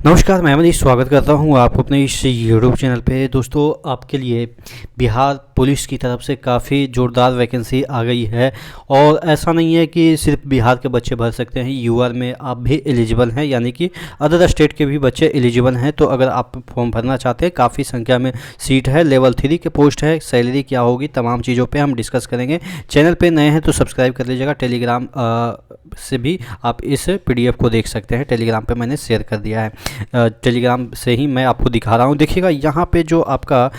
नमस्कार, मैं मनीष स्वागत करता हूं आपको अपने इस यूट्यूब चैनल पे। दोस्तों, आपके लिए बिहार पुलिस की तरफ से काफ़ी ज़ोरदार वैकेंसी आ गई है और ऐसा नहीं है कि सिर्फ बिहार के बच्चे भर सकते हैं। यूआर में आप भी एलिजिबल हैं, यानी कि अदर स्टेट के भी बच्चे एलिजिबल हैं। तो अगर आप फॉर्म भरना चाहते हैं, काफ़ी संख्या में सीट है, लेवल 3 के पोस्ट है, सैलरी क्या होगी, तमाम चीज़ों पर हम डिस्कस करेंगे। चैनल पर नए हैं तो सब्सक्राइब कर लीजिएगा। टेलीग्राम से भी आप इस PDF को देख सकते हैं। टेलीग्राम पे मैंने शेयर कर दिया है। टेलीग्राम से ही मैं आपको दिखा रहा हूँ। देखिएगा यहाँ पे जो आपका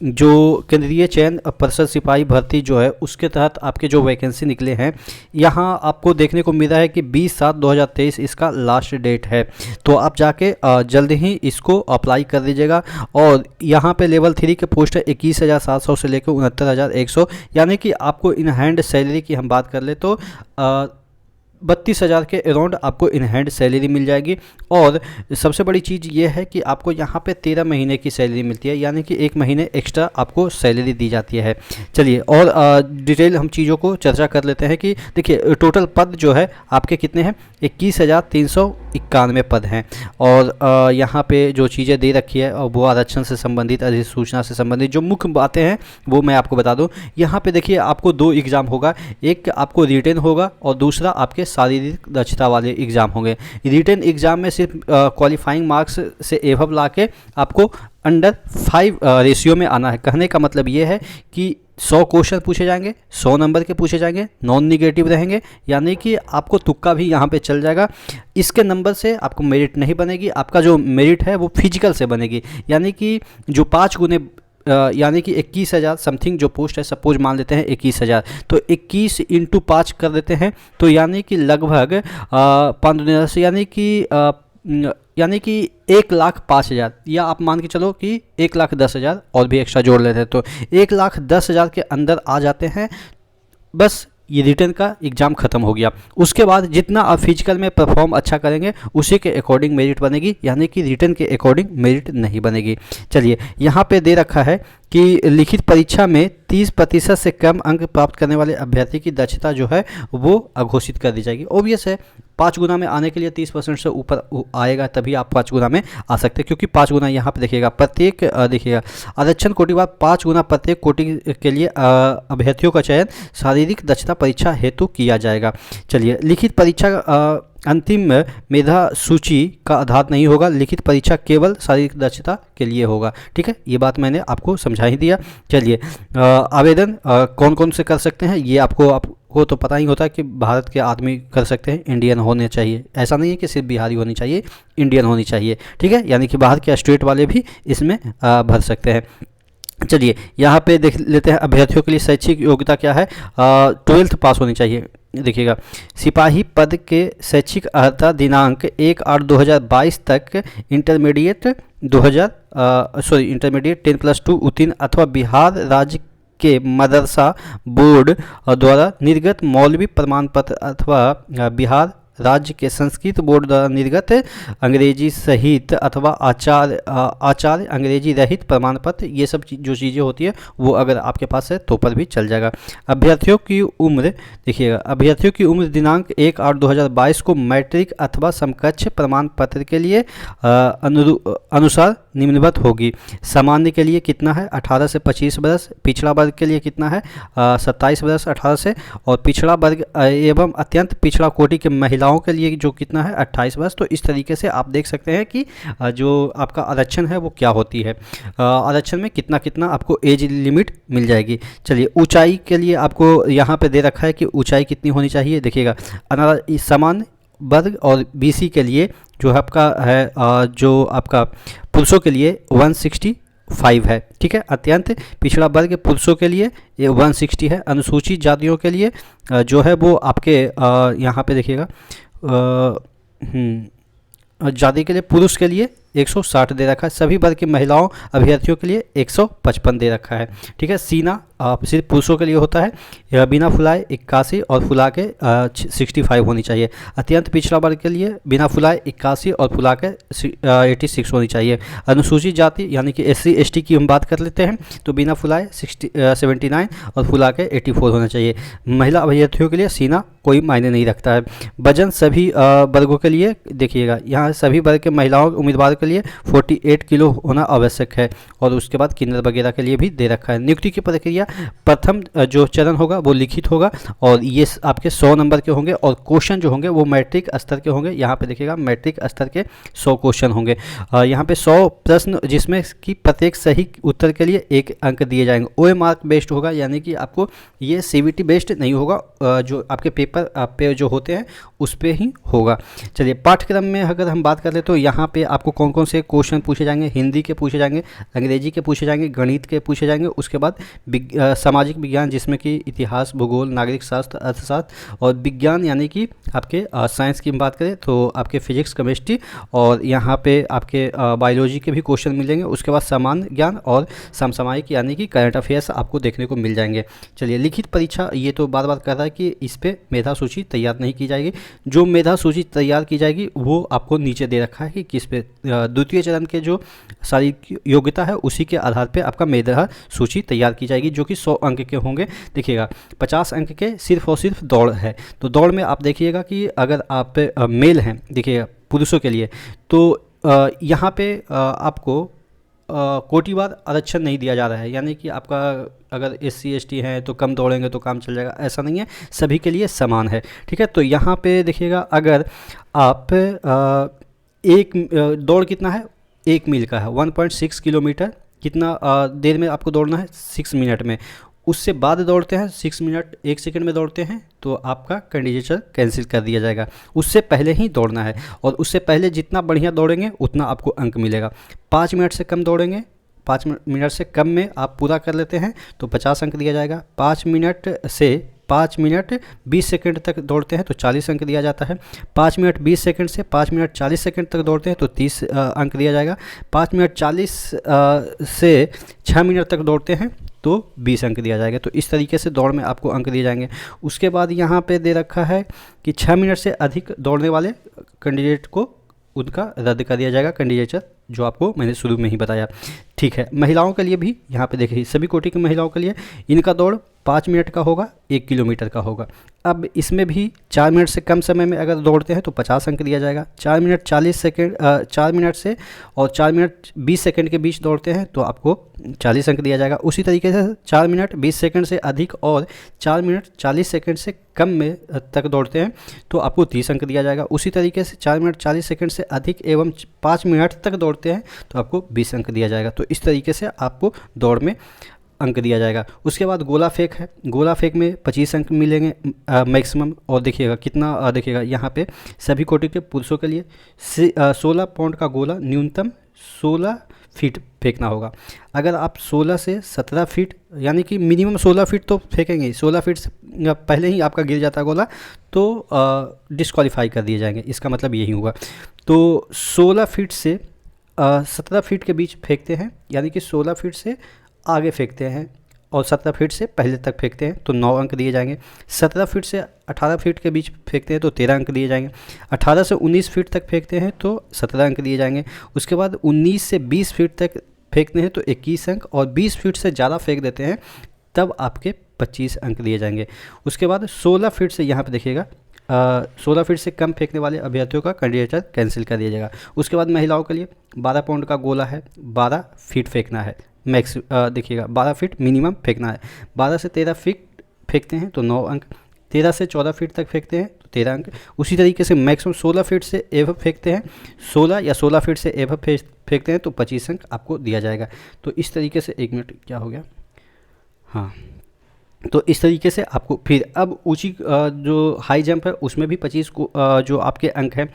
जो केंद्रीय चयन परिषद सिपाही भर्ती जो है, उसके तहत आपके जो वैकेंसी निकले हैं, यहाँ आपको देखने को मिला है कि 20/7/2023 इसका लास्ट डेट है। तो आप जाके जल्द ही इसको अप्लाई कर दीजिएगा। और यहाँ पे लेवल 3 के पोस्ट है 21,700 से लेकर 69,100, यानी कि आपको इन हैंड सैलरी की हम बात कर ले तो 32,000 के अराउंड आपको इन हैंड सैलरी मिल जाएगी। और सबसे बड़ी चीज़ ये है कि आपको यहाँ पे 13 महीने की सैलरी मिलती है, यानी कि 1 महीने एक्स्ट्रा आपको सैलरी दी जाती है। चलिए और डिटेल हम चीज़ों को चर्चा कर लेते हैं कि देखिए टोटल पद जो है आपके कितने हैं, 21,391 पद हैं। और यहाँ पे जो चीज़ें दे रखी है और वो आरक्षण से संबंधित, अधिसूचना से संबंधित जो मुख्य बातें हैं वो मैं आपको बता दूँ। यहाँ पे देखिए आपको 2 एग्ज़ाम होगा, एक आपको रिटन होगा और दूसरा आपके शारीरिक दक्षता वाले एग्ज़ाम होंगे। रिटन एग्ज़ाम में सिर्फ क्वालिफाइंग मार्क्स से एवब ला के आपको अंडर 5 रेशियो में आना है। कहने का मतलब ये है कि 100 क्वेश्चन पूछे जाएंगे, 100 नंबर के पूछे जाएंगे, नॉन निगेटिव रहेंगे, यानी कि आपको तुक्का भी यहाँ पे चल जाएगा। इसके नंबर से आपको मेरिट नहीं बनेगी। आपका जो मेरिट है वो फिजिकल से बनेगी, यानी कि जो 5 गुने यानी कि 21,000 समथिंग जो पोस्ट है, सपोज मान लेते हैं 21,000, तो 21 × 5 कर देते हैं, तो यानी कि लगभग 5 से यानी कि 1,05,000, या आप मान के चलो कि 1,10,000 और भी एक्स्ट्रा जोड़ लेते हैं तो 1,10,000 के अंदर आ जाते हैं। बस ये रिटर्न का एग्ज़ाम ख़त्म हो गया। उसके बाद जितना आप फिजिकल में परफॉर्म अच्छा करेंगे उसी के अकॉर्डिंग मेरिट बनेगी, यानी कि रिटर्न के अकॉर्डिंग मेरिट नहीं बनेगी। चलिए यहाँ पे दे रखा है कि लिखित परीक्षा में 30% से कम अंक प्राप्त करने वाले अभ्यर्थी की दक्षता जो है वो अघोषित कर दी जाएगी। ऑब्वियस है, 5 गुना में आने के लिए 30% से ऊपर आएगा तभी आप 5 गुना में आ सकते हैं, क्योंकि 5 गुना यहाँ पे देखिएगा प्रत्येक देखिएगा आरक्षण कोटि बाद 5 गुना प्रत्येक कोटि के लिए अभ्यर्थियों का चयन शारीरिक दक्षता परीक्षा हेतु किया जाएगा। चलिए, लिखित परीक्षा अंतिम मेधा सूची का आधार नहीं होगा। लिखित परीक्षा केवल शारीरिक दक्षता के लिए होगा। ठीक है, ये बात मैंने आपको समझा ही दिया। चलिए, आवेदन कौन कौन से कर सकते हैं ये आपको तो पता ही होता है कि भारत के आदमी कर सकते हैं, इंडियन होने चाहिए। ऐसा नहीं है कि सिर्फ बिहारी होनी चाहिए, इंडियन होनी चाहिए। ठीक है, यानी कि बाहर के स्टेट वाले भी इसमें भर सकते हैं। चलिए यहाँ पे देख लेते हैं अभ्यर्थियों के लिए शैक्षिक योग्यता क्या है। 12th पास होनी चाहिए। देखिएगा, सिपाही पद के शैक्षिक अर्हता दिनांक 1/8/2022 तक इंटरमीडिएट 10+2 उत्तीर्ण अथवा बिहार राज्य के मदरसा बोर्ड द्वारा निर्गत मौलवी प्रमाण पत्र अथवा बिहार राज्य के संस्कृत बोर्ड द्वारा निर्गत अंग्रेजी सहित अथवा आचार्य अंग्रेजी रहित प्रमाण पत्र, ये सब जो चीज़ें होती है वो अगर आपके पास है तो पर भी चल जाएगा। अभ्यर्थियों की उम्र देखिएगा, अभ्यर्थियों की उम्र दिनांक 1/8/2022 को मैट्रिक अथवा समकक्ष प्रमाण पत्र के लिए अनुसार निम्नवत होगी। सामान्य के लिए कितना है, 18 से 25 वर्ष। पिछड़ा वर्ग के लिए कितना है, 27 वर्ष 18 से। और पिछड़ा वर्ग एवं अत्यंत पिछड़ा कोटि के महिलाओं के लिए जो कितना है, 28 वर्ष। तो इस तरीके से आप देख सकते हैं कि जो आपका आरक्षण है वो क्या होती है, आरक्षण में कितना कितना आपको एज लिमिट मिल जाएगी। चलिए, ऊंचाई के लिए आपको यहाँ पे दे रखा है कि ऊंचाई कितनी होनी चाहिए। देखिएगा, सामान्य वर्ग और BC के लिए जो आपका है, जो आपका पुरुषों के लिए 165 है। ठीक है, अत्यंत पिछड़ा वर्ग पुरुषों के लिए ये 160 है। अनुसूचित जातियों के लिए जो है वो आपके यहाँ पे देखिएगा जाति के लिए पुरुष के लिए 160 दे रखा है। सभी वर्ग की महिलाओं अभ्यर्थियों के लिए 155 दे रखा है। ठीक है, सीना सिर्फ पुरुषों के लिए होता है, यह बिना फुलाए 81 और फुला के 65 होनी चाहिए। अत्यंत पिछड़ा वर्ग के लिए बिना फुलाए 81 और फुला के 86 होनी चाहिए। अनुसूचित जाति यानी कि SC ST की हम बात कर लेते हैं तो बिना फुलाए 79 और फुला के 84 होना चाहिए। महिला अभ्यर्थियों के लिए सीना कोई मायने नहीं रखता है। वजन सभी वर्गों के लिए देखिएगा, यहाँ सभी वर्ग के महिलाओं उम्मीदवार के लिए 48 किलो होना आवश्यक है और उसके बाद किन्नर वगैरह के लिए भी दे रखा है। नियुक्ति की प्रक्रिया, प्रथम जो चरण होगा वो लिखित होगा और ये आपके 100 नंबर के होंगे और क्वेश्चन जो होंगे वो मैट्रिक स्तर के होंगे। यहाँ पे देखिएगा मैट्रिक स्तर के 100 क्वेश्चन होंगे। यहाँ पे 100 प्रश्न जिसमें कि प्रत्येक सही उत्तर के लिए 1 अंक दिए जाएंगे। OMR बेस्ड होगा, यानी कि आपको ये CVT बेस्ड नहीं होगा, जो आपके पेपर पे जो होते हैं उस पे ही होगा। चलिए पाठ्यक्रम में अगर हम बात कर ले तो यहाँ पे आपको कौन कौन से क्वेश्चन पूछे जाएंगे, हिंदी के पूछे जाएंगे, अंग्रेजी के पूछे जाएंगे, गणित के पूछे जाएंगे, उसके बाद सामाजिक विज्ञान जिसमें कि इतिहास, भूगोल, नागरिक शास्त्र, अर्थशास्त्र और विज्ञान यानी कि आपके साइंस की बात करें तो आपके फिजिक्स, केमिस्ट्री और यहाँ पे आपके बायोलॉजी के भी क्वेश्चन मिलेंगे। उसके बाद सामान्य ज्ञान और समसामयिक यानी कि करंट अफेयर्स आपको देखने को मिल जाएंगे। चलिए लिखित परीक्षा, ये तो बार बार कर रहा है कि इस पे मेधा सूची तैयार नहीं की जाएगी। जो मेधा सूची तैयार की जाएगी वो आपको नीचे दे रखा है कि किस पे द्वितीय चरण के जो सारी योग्यता है उसी के आधार पे आपका मेधा सूची तैयार की जाएगी, जो कि 100 अंक के होंगे। देखिएगा 50 अंक के सिर्फ और सिर्फ दौड़ है, तो दौड़ में आप देखिएगा कि अगर आप मेल हैं, देखिएगा पुरुषों के लिए तो यहाँ पे आपको कोटिवार आरक्षण नहीं दिया जा रहा है, यानी कि आपका अगर SC ST हैं तो कम दौड़ेंगे तो काम चल जाएगा, ऐसा नहीं है, सभी के लिए समान है। ठीक है, तो यहाँ पे देखिएगा अगर आप एक दौड़ कितना है, 1 मील का है, 1.6 किलोमीटर, कितना देर में आपको दौड़ना है, 6 मिनट में। उससे बाद दौड़ते हैं 6 मिनट 1 सेकंड में दौड़ते हैं तो आपका कैंडिडेचर कैंसिल कर दिया जाएगा। उससे पहले ही दौड़ना है और उससे पहले जितना बढ़िया दौड़ेंगे उतना आपको अंक मिलेगा। 5 मिनट से कम दौड़ेंगे, 5 मिनट से कम में आप पूरा कर लेते हैं तो 50 अंक दिया जाएगा। 5 मिनट 20 सेकंड तक दौड़ते हैं तो 40 अंक दिया जाता है। 5 मिनट 20 सेकंड से 5 मिनट 40 सेकंड तक दौड़ते हैं तो 30 अंक दिया जाएगा। 5 मिनट 40 से 6 मिनट तक दौड़ते हैं तो 20 अंक दिया जाएगा। तो इस तरीके से दौड़ में आपको अंक दिए जाएंगे। उसके बाद यहाँ पे दे रखा है कि 6 मिनट से अधिक दौड़ने वाले कैंडिडेट को उनका रद्द कर दिया जाएगा कैंडिडेचर, जो आपको मैंने शुरू में ही बताया। ठीक है, महिलाओं के लिए भी यहाँ पे देखिए सभी कोटि की महिलाओं के लिए इनका दौड़ 5 मिनट का होगा, 1 किलोमीटर का होगा। अब इसमें भी 4 मिनट से कम समय में अगर दौड़ते हैं तो 50 अंक दिया जाएगा। 4 मिनट 40 सेकंड 4 मिनट से और 4 मिनट 20 सेकंड के बीच दौड़ते हैं तो आपको 40 अंक दिया जाएगा। उसी तरीके से 4 मिनट 20 सेकंड से अधिक और 4 मिनट 40 सेकंड से कम में तक दौड़ते हैं तो आपको 30 अंक दिया जाएगा। उसी तरीके से 4 मिनट 40 सेकंड से अधिक एवं 5 मिनट तक दौड़ते हैं तो आपको 20 अंक दिया जाएगा। तो इस तरीके से आपको दौड़ में अंक दिया जाएगा। उसके बाद गोला फेंक है, गोला फेंक में 25 अंक मिलेंगे मैक्सिमम। और देखिएगा कितना देखिएगा यहाँ पे सभी कोटि के पुरुषों के लिए 16 पाउंड का गोला न्यूनतम 16 फीट फेंकना होगा। अगर आप 16 से 17 फीट यानी कि मिनिमम 16 फीट तो फेंकेंगे, 16 फीट से पहले ही आपका गिर जाता है गोला तो डिस्क्वालीफाई कर दिए जाएंगे, इसका मतलब यही हुआ। तो 16 फीट से 17 फीट के बीच फेंकते हैं, यानी कि 16 फीट से आगे फेंकते हैं और 17 फीट से पहले तक फेंकते हैं तो 9 अंक दिए जाएंगे। 17 फीट से 18 फीट के बीच फेंकते हैं तो 13 अंक दिए जाएंगे। 18 से 19 फीट तक फेंकते हैं तो 17 अंक दिए जाएंगे। उसके बाद 19 से 20 फीट तक फेंकते हैं तो 21 अंक, और 20 फीट से ज़्यादा फेंक देते हैं तब आपके 25 अंक दिए जाएंगे। उसके बाद 16 फीट से यहाँ पर देखिएगा 16 फीट से कम फेंकने वाले अभ्यर्थियों का कैंडिडेचर कैंसिल कर दिया जाएगा। उसके बाद महिलाओं के लिए 12 पाउंड का गोला है, 12 फीट फेंकना है मैक्स, देखिएगा 12 फीट मिनिमम फेंकना है। 12 से 13 फीट फेंकते हैं तो 9 अंक, 13 से 14 फीट तक फेंकते हैं तो 13 अंक। उसी तरीके से मैक्सिमम 16 फीट से एव फेंकते हैं, 16 या 16 फीट से एव फेंकते हैं तो 25 अंक आपको दिया जाएगा। तो इस तरीके से 1 मिनट क्या हो गया, हाँ, तो इस तरीके से आपको फिर अब ऊंची जो हाई जंप है उसमें भी 25 को जो आपके अंक हैं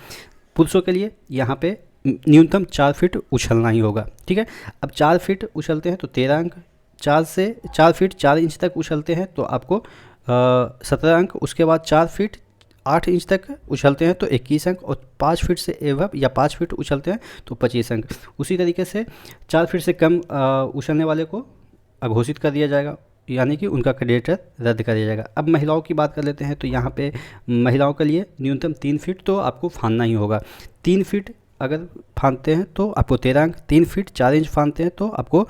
पुरुषों के लिए यहाँ पे न्यूनतम 4 फीट उछलना ही होगा। ठीक है, अब 4 फीट उछलते हैं तो 13 अंक, 4 फीट 4 इंच तक उछलते हैं तो आपको 17 अंक। उसके बाद 4 फीट 8 इंच तक उछलते हैं तो 21 अंक, और 5 फीट से एवब या 5 फीट उछलते हैं तो 25 अंक। उसी तरीके से 4 फीट से कम उछलने वाले को अघोषित कर दिया जाएगा, यानी कि उनका कैडेटर रद्द कर दिया जाएगा। अब महिलाओं की बात कर लेते हैं, तो यहाँ पे महिलाओं के लिए न्यूनतम 3 फीट तो आपको फानना ही होगा। 3 फीट अगर फानते हैं तो आपको 13 अंक, 3 फीट 4 इंच फानते हैं तो आपको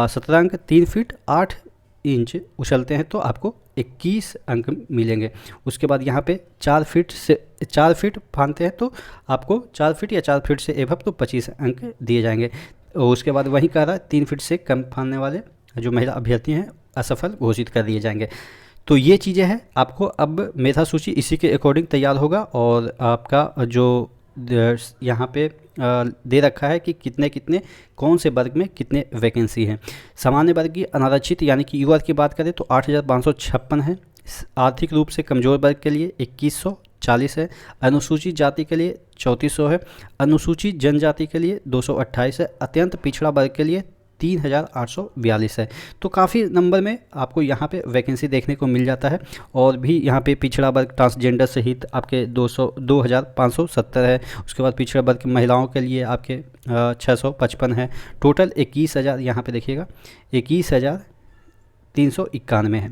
17 अंक, 3 फीट 8 इंच उछलते हैं तो आपको 21 अंक मिलेंगे। उसके बाद यहाँ पे 4 फीट फानते हैं तो आपको 4 फीट या 4 फीट से एवब तो 25 अंक दिए जाएंगे। और उसके बाद वही कह रहा है 3 फीट से कम फानने वाले जो महिला अभ्यर्थी हैं असफल घोषित कर दिए जाएंगे। तो ये चीज़ें हैं, आपको अब मेधा सूची इसी के अकॉर्डिंग तैयार होगा, और आपका जो यहाँ पे दे रखा है कि कितने कितने कौन से वर्ग में कितने वैकेंसी हैं। सामान्य वर्ग की अनारक्षित यानी कि युवा की बात करें तो 8,556 है। आर्थिक रूप से कमज़ोर वर्ग के लिए 2140 है। अनुसूचित जाति के लिए 3400 है। अनुसूचित जनजाति के लिए 228 है। अत्यंत पिछड़ा वर्ग के लिए 3842 है। तो काफ़ी नंबर में आपको यहाँ पे वैकेंसी देखने को मिल जाता है। और भी यहाँ पे पिछड़ा वर्ग ट्रांसजेंडर सहित आपके 2570 है। उसके बाद पिछड़ा वर्ग की महिलाओं के लिए आपके 655 है। टोटल 21,000 यहाँ पे देखिएगा 21,391 है।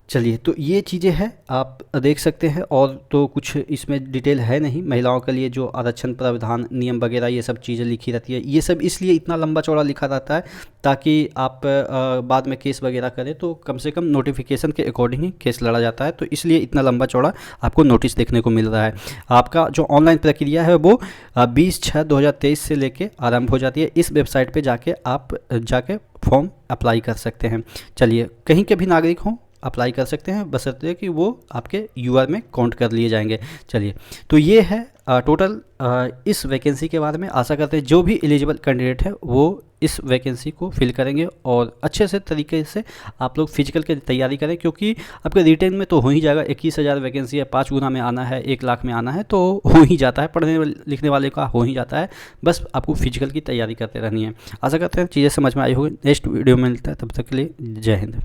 चलिए, तो ये चीज़ें हैं आप देख सकते हैं, और तो कुछ इसमें डिटेल है नहीं। महिलाओं के लिए जो आरक्षण प्रावधान नियम वगैरह ये सब चीज़ें लिखी रहती है, ये सब इसलिए इतना लंबा चौड़ा लिखा रहता है ताकि आप बाद में केस वगैरह करें तो कम से कम नोटिफिकेशन के अकॉर्डिंग ही केस लड़ा जाता है। तो इसलिए इतना लंबा चौड़ा आपको नोटिस देखने को मिल रहा है। आपका जो ऑनलाइन प्रक्रिया है वो 20/6/2023 से लेके आरंभ हो जाती है। इस वेबसाइट पर आप जाके फॉर्म अप्लाई कर सकते हैं। चलिए, कहीं के भी नागरिक हों अप्लाई कर सकते हैं, बशर्ते कि वो आपके यूआर में काउंट कर लिए जाएंगे। चलिए, तो ये है टोटल इस वैकेंसी के बारे में। आशा करते हैं जो भी एलिजिबल कैंडिडेट है वो इस वैकेंसी को फिल करेंगे, और अच्छे से तरीके से आप लोग फिजिकल की तैयारी करें, क्योंकि आपके रिटेन में तो हो ही जाएगा। 21,000 वैकेंसी है, 5 गुना में आना है, 1 लाख में आना है, तो हो ही जाता है। पढ़ने लिखने वाले का हो ही जाता है, बस आपको फिजिकल की तैयारी करते रहनी है। आशा करते हैं चीज़ें समझ में आई होगी। नेक्स्ट वीडियो में मिलता है, तब तक के लिए जय हिंद।